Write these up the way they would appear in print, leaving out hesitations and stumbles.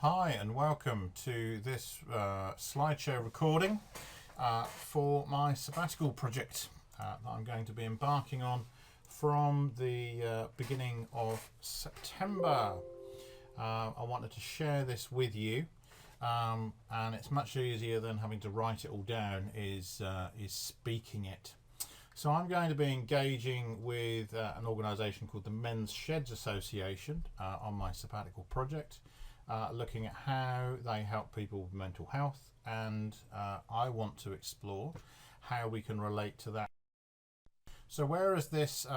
Hi and welcome to this slideshow recording for my sabbatical project that I'm going to be embarking on from the beginning of September. I wanted to share this with you, and it's much easier than having to write it all down is speaking it. So I'm going to be engaging with an organisation called the Men's Sheds Association on my sabbatical project. Looking at how they help people with mental health, and I want to explore how we can relate to that. So where has this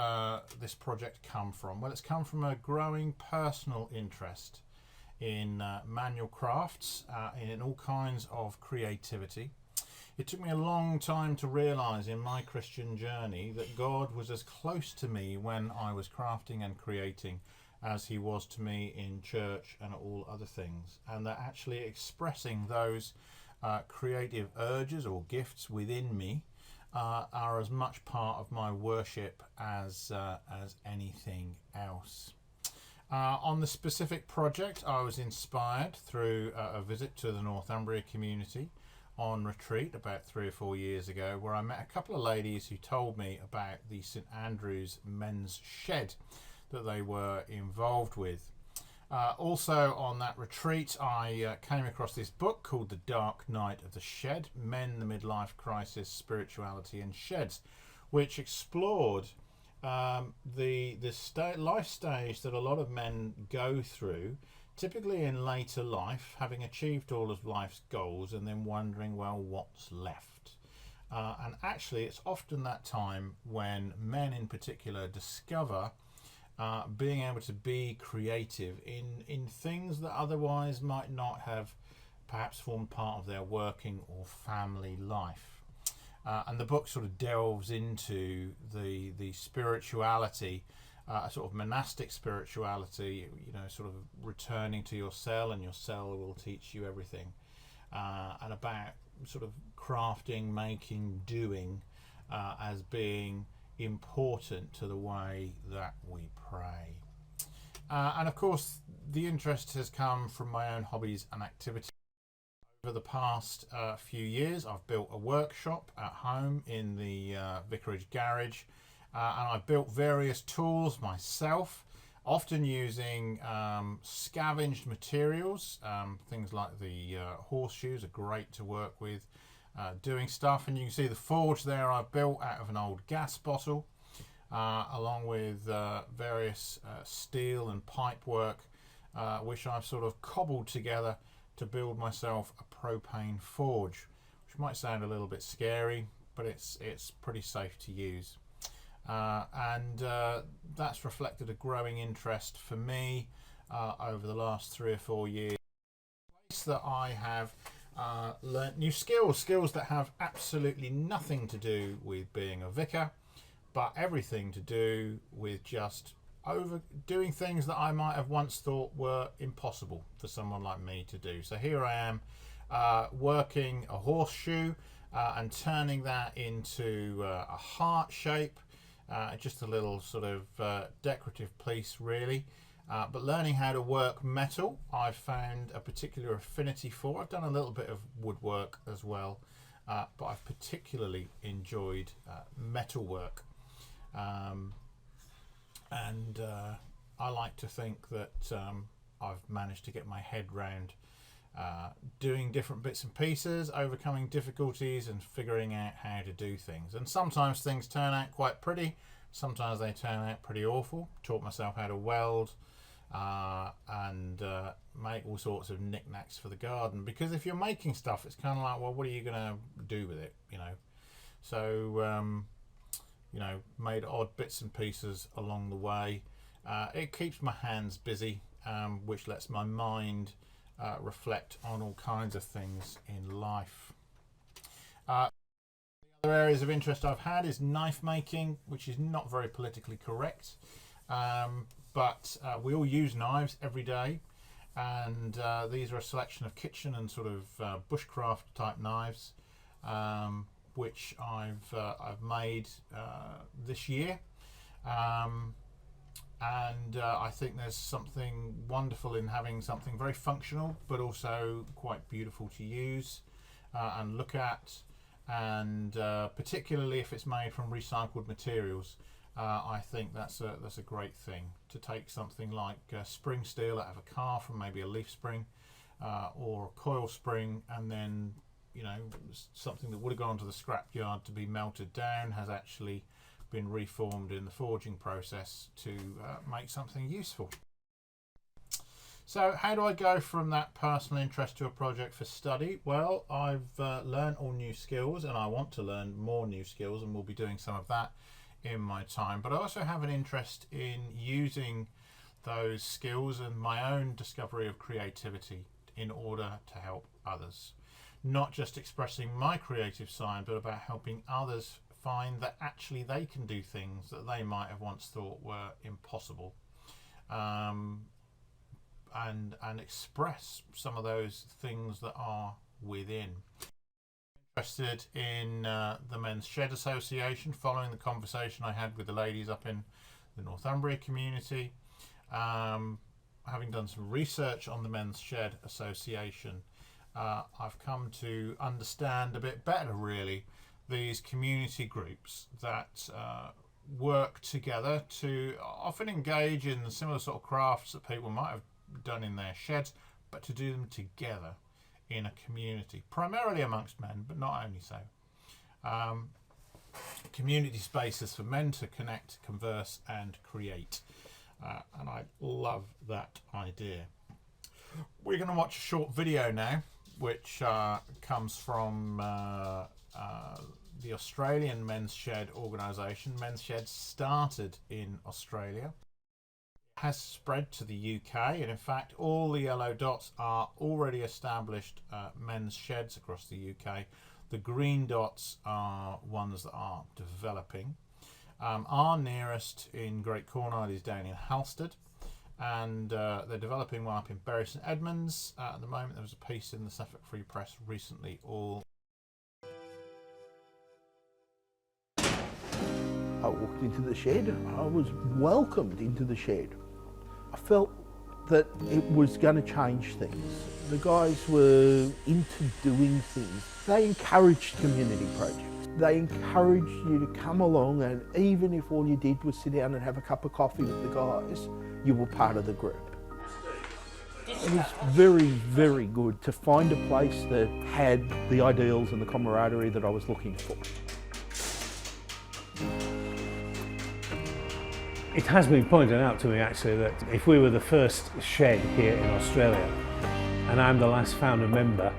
project come from? Well, it's come from a growing personal interest in manual crafts, in all kinds of creativity. It took me a long time to realise in my Christian journey that God was as close to me when I was crafting and creating as he was to me in church and all other things, and that actually expressing those creative urges or gifts within me are as much part of my worship as anything else. On the specific project, I was inspired through a visit to the Northumbria community on retreat about 3 or 4 years ago, where I met a couple of ladies who told me about the St Andrew's Men's Shed that they were involved with. Also on that retreat, I came across this book called The Dark Night of the Shed, Men, the Midlife Crisis, Spirituality and Sheds, which explored the life stage that a lot of men go through, typically in later life, having achieved all of life's goals and then wondering, well, what's left? And actually it's often that time when men in particular discover being able to be creative in things that otherwise might not have perhaps formed part of their working or family life. And the book sort of delves into the spirituality, a sort of monastic spirituality, sort of returning to your cell and your cell will teach you everything, and about sort of crafting, making, doing as being important to the way that we pray. And of course the interest has come from my own hobbies and activities. Over the past few years I've built a workshop at home in the vicarage garage, and I've built various tools myself, often using scavenged materials. Things like the horseshoes are great to work with, doing stuff, and you can see the forge there I've built out of an old gas bottle, along with various steel and pipe work, which I've sort of cobbled together to build myself a propane forge, which might sound a little bit scary, but it's pretty safe to use. And that's reflected a growing interest for me over the last 3 or 4 years. That I have learnt new skills that have absolutely nothing to do with being a vicar, but everything to do with just doing things that I might have once thought were impossible for someone like me to do. So here I am, working a horseshoe and turning that into a heart shape, just a little sort of decorative piece really. But learning how to work metal, I've found a particular affinity for. I've done a little bit of woodwork as well, but I've particularly enjoyed metal work. And I like to think that I've managed to get my head round doing different bits and pieces, overcoming difficulties and figuring out how to do things. And sometimes things turn out quite pretty, sometimes they turn out pretty awful. Taught myself how to weld, and make all sorts of knickknacks for the garden, because if you're making stuff it's kind of like, well, what are you going to do with it, so made odd bits and pieces along the way. It keeps my hands busy, which lets my mind reflect on all kinds of things in life. The other areas of interest I've had is knife making, which is not very politically correct, but we all use knives every day, and these are a selection of kitchen and sort of bushcraft type knives, which I've made this year. and I think there's something wonderful in having something very functional but also quite beautiful to use and look at, and particularly if it's made from recycled materials. I think that's a great thing, to take something like spring steel out of a car from maybe a leaf spring or a coil spring, and then, you know, something that would have gone to the scrap yard to be melted down has actually been reformed in the forging process to make something useful. So how do I go from that personal interest to a project for study? Well, I've learned all new skills, and I want to learn more new skills, and we'll be doing some of that in my time. But I also have an interest in using those skills and my own discovery of creativity in order to help others. Not just expressing my creative side, but about helping others find that actually they can do things that they might have once thought were impossible, and express some of those things that are within. Interested in the Men's Shed Association, following the conversation I had with the ladies up in the Northumbria community. Having done some research on the Men's Shed Association, I've come to understand a bit better, really, these community groups that work together to often engage in the similar sort of crafts that people might have done in their sheds, but to do them together in a community, primarily amongst men, but not only so. Community spaces for men to connect, converse and create, and I love that idea. We're going to watch a short video now, which comes from the Australian Men's Shed organisation. Men's Shed started in Australia, has spread to the UK, and in fact all the yellow dots are already established men's sheds across the UK. The green dots are ones that are developing. Our nearest in Great Cornwall is down in Halstead, and they're developing one up in Bury St Edmunds. At the moment there was a piece in the Suffolk Free Press recently all. I walked into the shed, I was welcomed into the shed. I felt that it was going to change things. The guys were into doing things. They encouraged community projects. They encouraged you to come along, and even if all you did was sit down and have a cup of coffee with the guys, you were part of the group. It was very, very good to find a place that had the ideals and the camaraderie that I was looking for. It has been pointed out to me actually that if we were the first shed here in Australia, and I'm the last founder member,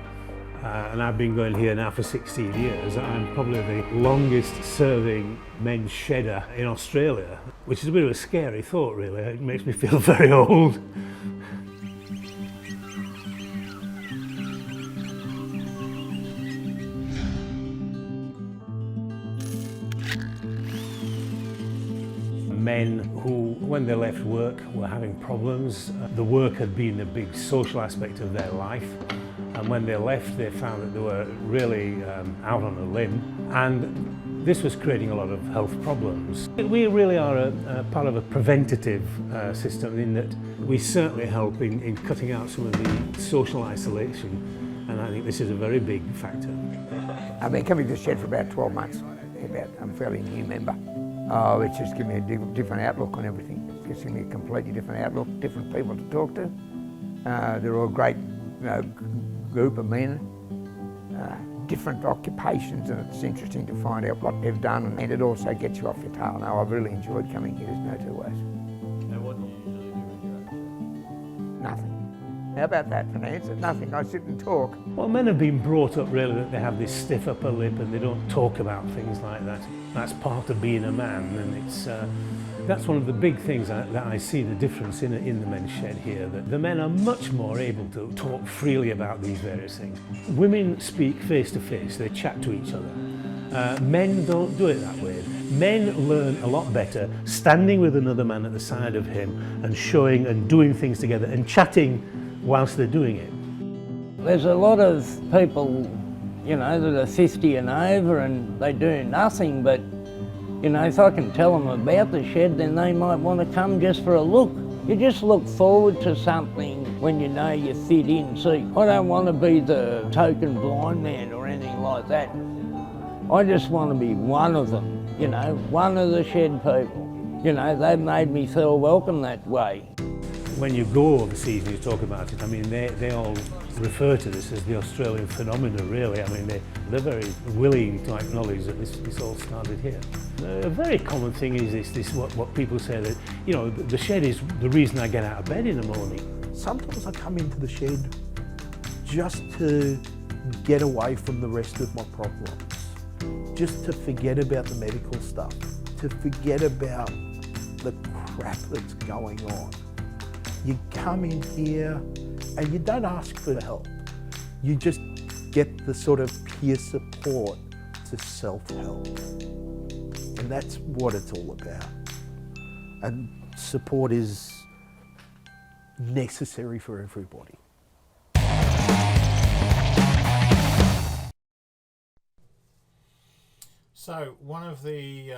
and I've been going here now for 16 years, I'm probably the longest serving men's shedder in Australia, which is a bit of a scary thought really. It makes me feel very old. Men who, when they left work, were having problems. The work had been a big social aspect of their life, and when they left they found that they were really out on a limb, and this was creating a lot of health problems. We really are a part of a preventative system, in that we certainly help in cutting out some of the social isolation, and I think this is a very big factor. I've been coming to the shed for about 12 months. I'm a fairly new member. Oh, it's just given me a different outlook on everything. It's just given me a completely different outlook, different people to talk to. They're all a great group of men, different occupations, and it's interesting to find out what they've done, and it also gets you off your tail. Now, I've really enjoyed coming here, there's no two ways. And what do you usually do when you're at the shed? Nothing. How about that for an answer? Nothing. I sit and talk. Well, men have been brought up really that they have this stiff upper lip and they don't talk about things like that. That's part of being a man, and it's that's one of the big things that I see the difference in the men's shed here, that the men are much more able to talk freely about these various things. Women speak face to face, they chat to each other. Men don't do it that way. Men learn a lot better standing with another man at the side of him and showing and doing things together and chatting whilst they're doing it. There's a lot of people, you know, that are 50 and over and they do nothing but You know, if I can tell them about the shed, then they might want to come just for a look. You just look forward to something when you know you fit in. See, I don't want to be the token blind man or anything like that. I just want to be one of them, you know, one of the shed people. You know, they've made me feel welcome that way. When you go overseas and you talk about it, I mean, they all refer to this as the Australian phenomenon, really. I mean, they're very willing to acknowledge that this all started here. A very common thing is this what people say, that, you know, the shed is the reason I get out of bed in the morning. Sometimes I come into the shed just to get away from the rest of my problems, just to forget about the medical stuff, to forget about the crap that's going on. You come in here and you don't ask for help. You just get the sort of peer support to self-help. And that's what it's all about. And support is necessary for everybody. So one of the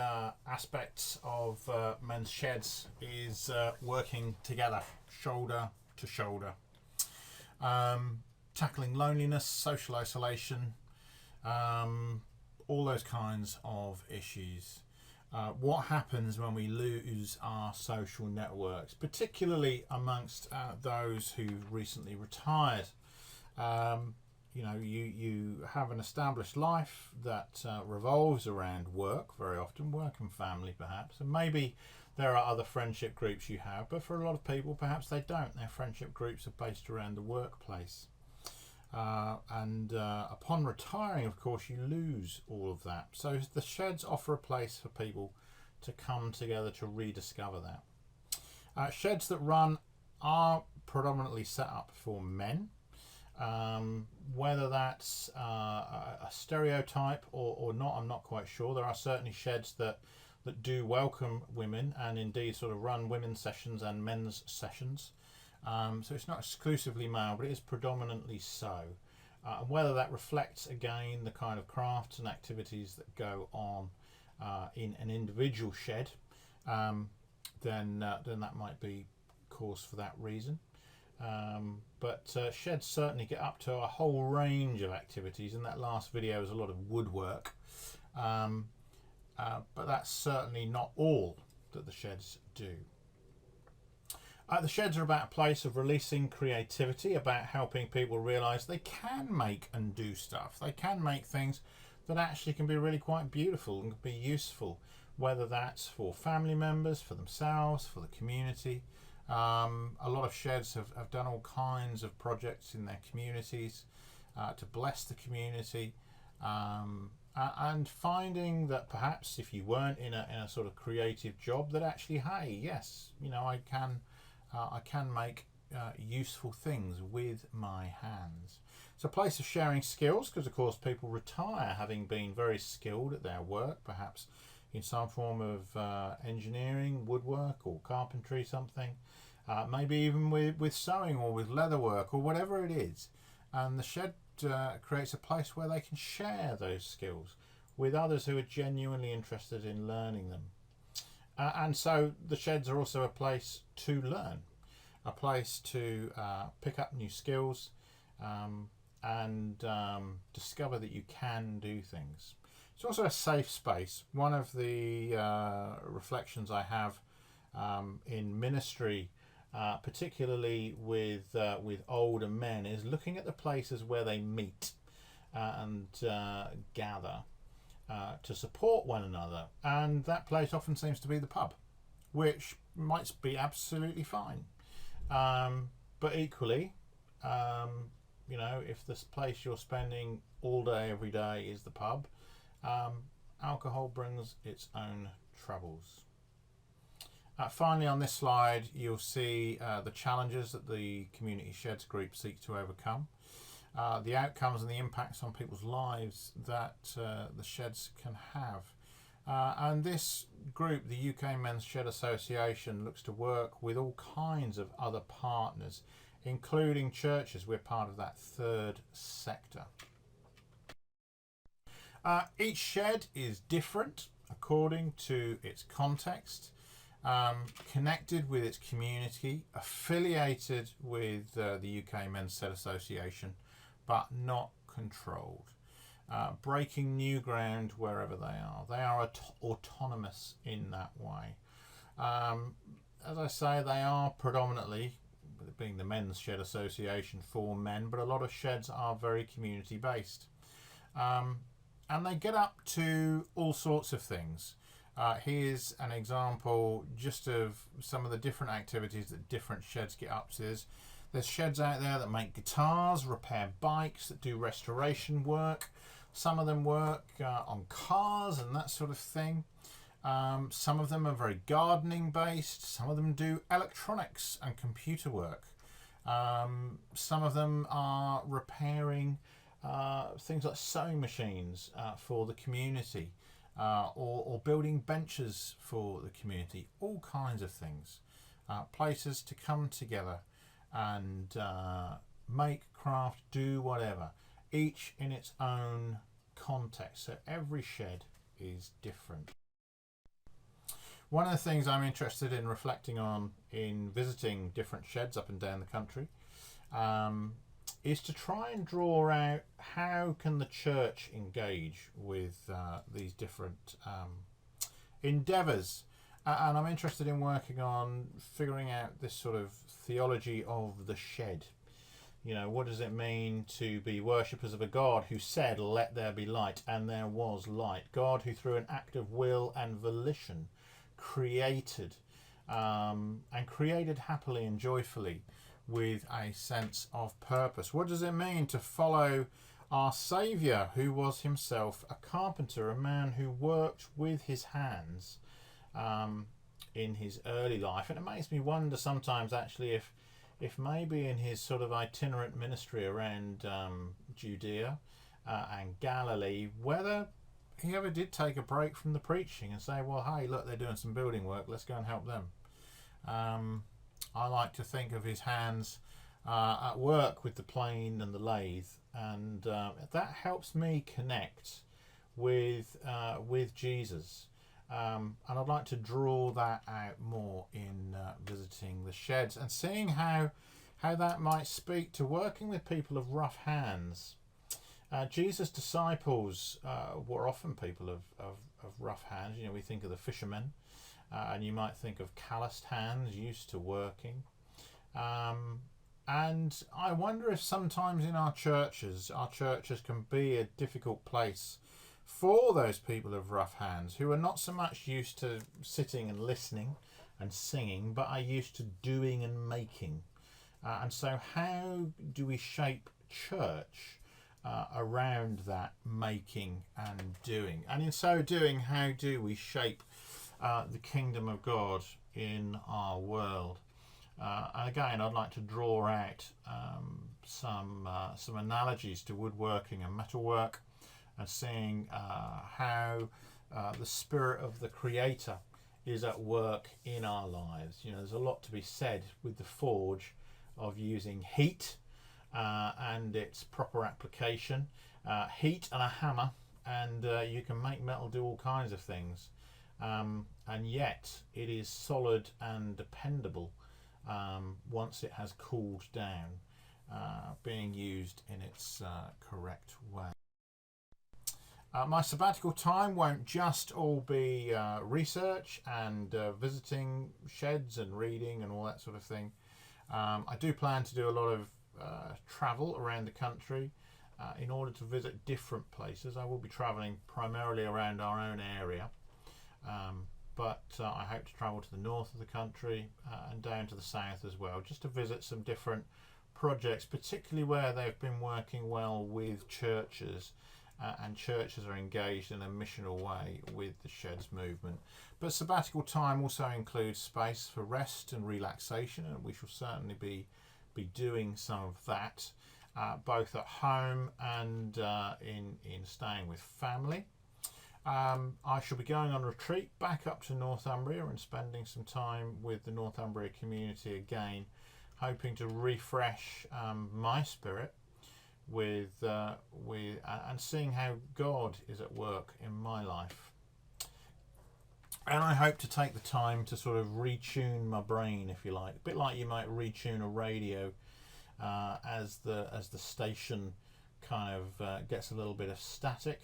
aspects of men's sheds is working together, shoulder to shoulder, tackling loneliness, social isolation, all those kinds of issues. What happens when we lose our social networks, particularly amongst those who've recently retired? You know, you have an established life that revolves around work, very often work and family perhaps, and maybe there are other friendship groups you have, but for a lot of people perhaps they don't. Their friendship groups are based around the workplace. And upon retiring, of course, you lose all of that. So the sheds offer a place for people to come together to rediscover that. Sheds that run are predominantly set up for men. Whether that's a stereotype or not, I'm not quite sure. There are certainly sheds that do welcome women and indeed sort of run women's sessions and men's sessions. So it's not exclusively male, but it is predominantly so. Whether that reflects, again, the kind of crafts and activities that go on in an individual shed, then that might be cause for that reason. But sheds certainly get up to a whole range of activities. In that last video was a lot of woodwork, but that's certainly not all that the sheds do. The sheds are about a place of releasing creativity, about helping people realise they can make and do stuff. They can make things that actually can be really quite beautiful and be useful, whether that's for family members, for themselves, for the community. A lot of sheds have done all kinds of projects in their communities to bless the community, and finding that perhaps if you weren't in a sort of creative job, that actually, hey, yes, you know, I can make useful things with my hands. It's a place of sharing skills, because of course people retire having been very skilled at their work, perhaps in some form of engineering, woodwork or carpentry, something, maybe even with sewing or with leatherwork or whatever it is. And the shed creates a place where they can share those skills with others who are genuinely interested in learning them. And so the sheds are also a place to learn, a place to pick up new skills and discover that you can do things. It's also a safe space. One of the reflections I have in ministry, particularly with older men, is looking at the places where they meet and gather to support one another, and that place often seems to be the pub, which might be absolutely fine, but equally, you know, if this place you're spending all day every day is the pub, alcohol brings its own troubles. Finally, on this slide, you'll see the challenges that the Community Sheds group seek to overcome, the outcomes and the impacts on people's lives that the sheds can have. And this group, the UK Men's Shed Association, looks to work with all kinds of other partners, including churches. We're part of that third sector. Each shed is different, according to its context, connected with its community, affiliated with the UK Men's Shed Association, but not controlled. Breaking new ground wherever they are. They are autonomous in that way. As I say, they are predominantly, being the Men's Shed Association, for men, but a lot of sheds are very community based. And they get up to all sorts of things. Here's an example just of some of the different activities that different sheds get up to. There's sheds out there that make guitars, repair bikes, that do restoration work. Some of them work on cars and that sort of thing. Some of them are very gardening based. Some of them do electronics and computer work. Some of them are repairing things like sewing machines for the community, or building benches for the community. All kinds of things. Places to come together and make, craft, do whatever, each in its own context. So every shed is different. One of the things I'm interested in reflecting on in visiting different sheds up and down the country is to try and draw out how can the church engage with these different endeavours. And I'm interested in working on figuring out this sort of theology of the shed. You know, what does it mean to be worshippers of a God who said, "Let there be light," and there was light. God who through an act of will and volition created, and created happily and joyfully with a sense of purpose. What does it mean to follow our Saviour, who was himself a carpenter, a man who worked with his hands in his early life? And it makes me wonder sometimes actually if maybe in his sort of itinerant ministry around Judea and Galilee, whether he ever did take a break from the preaching and say, well, hey, look, they're doing some building work, let's go and help them. I like to think of his hands at work with the plane and the lathe, and that helps me connect with Jesus. And I'd like to draw that out more in visiting the sheds and seeing how that might speak to working with people of rough hands. Jesus' disciples were often people of rough hands. You know, we think of the fishermen, and you might think of calloused hands used to working. And I wonder if sometimes in our churches can be a difficult place for those people of rough hands who are not so much used to sitting and listening and singing, but are used to doing and making. And so how do we shape church around that making and doing? And in so doing, how do we shape the kingdom of God in our world? And again, I'd like to draw out some analogies to woodworking and metalwork, and seeing how the spirit of the Creator is at work in our lives. You know, there's a lot to be said with the forge of using heat and its proper application. Heat and a hammer, and you can make metal do all kinds of things. And yet it is solid and dependable once it has cooled down, being used in its correct way. My sabbatical time won't just all be research and visiting sheds and reading and all that sort of thing. I do plan to do a lot of travel around the country in order to visit different places. I will be travelling primarily around our own area, but I hope to travel to the north of the country and down to the south as well, just to visit some different projects, particularly where they've been working well with churches. And churches are engaged in a missional way with the Sheds movement. But sabbatical time also includes space for rest and relaxation, and we shall certainly be doing some of that, both at home and in staying with family. I shall be going on retreat back up to Northumbria and spending some time with the Northumbria community again, hoping to refresh my spirit with and seeing how God is at work in my life. And I hope to take the time to sort of retune my brain, if you like, a bit like you might retune a radio as the station kind of gets a little bit of static.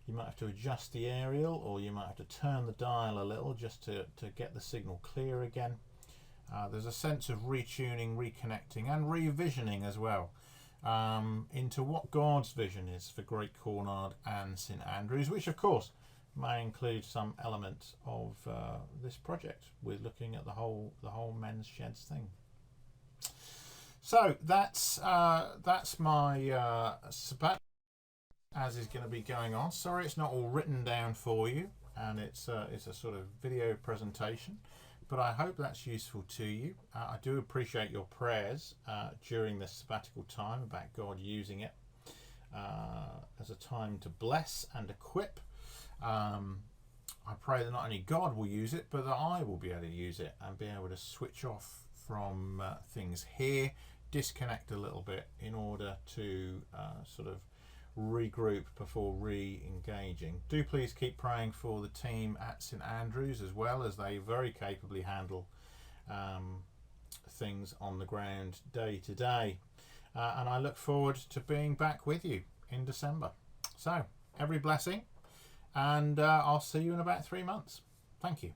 You might have to adjust the aerial, or you might have to turn the dial a little just to get the signal clear again. There's a sense of retuning, reconnecting and revisioning as well into what God's vision is for Great Cornard and St Andrews, which of course may include some element of this project. We're looking at the whole men's sheds thing. So that's my sabbatical as is going to be going on. Sorry it's not all written down for you, and it's a sort of video presentation, but I hope that's useful to you. I do appreciate your prayers during this sabbatical time about God using it as a time to bless and equip. I pray that not only God will use it, but that I will be able to use it and be able to switch off from things here, disconnect a little bit in order to sort of regroup before re-engaging. Do please keep praying for the team at St Andrews as well, as they very capably handle things on the ground day to day. And I look forward to being back with you in December. So, every blessing, and I'll see you in about 3 months. Thank you.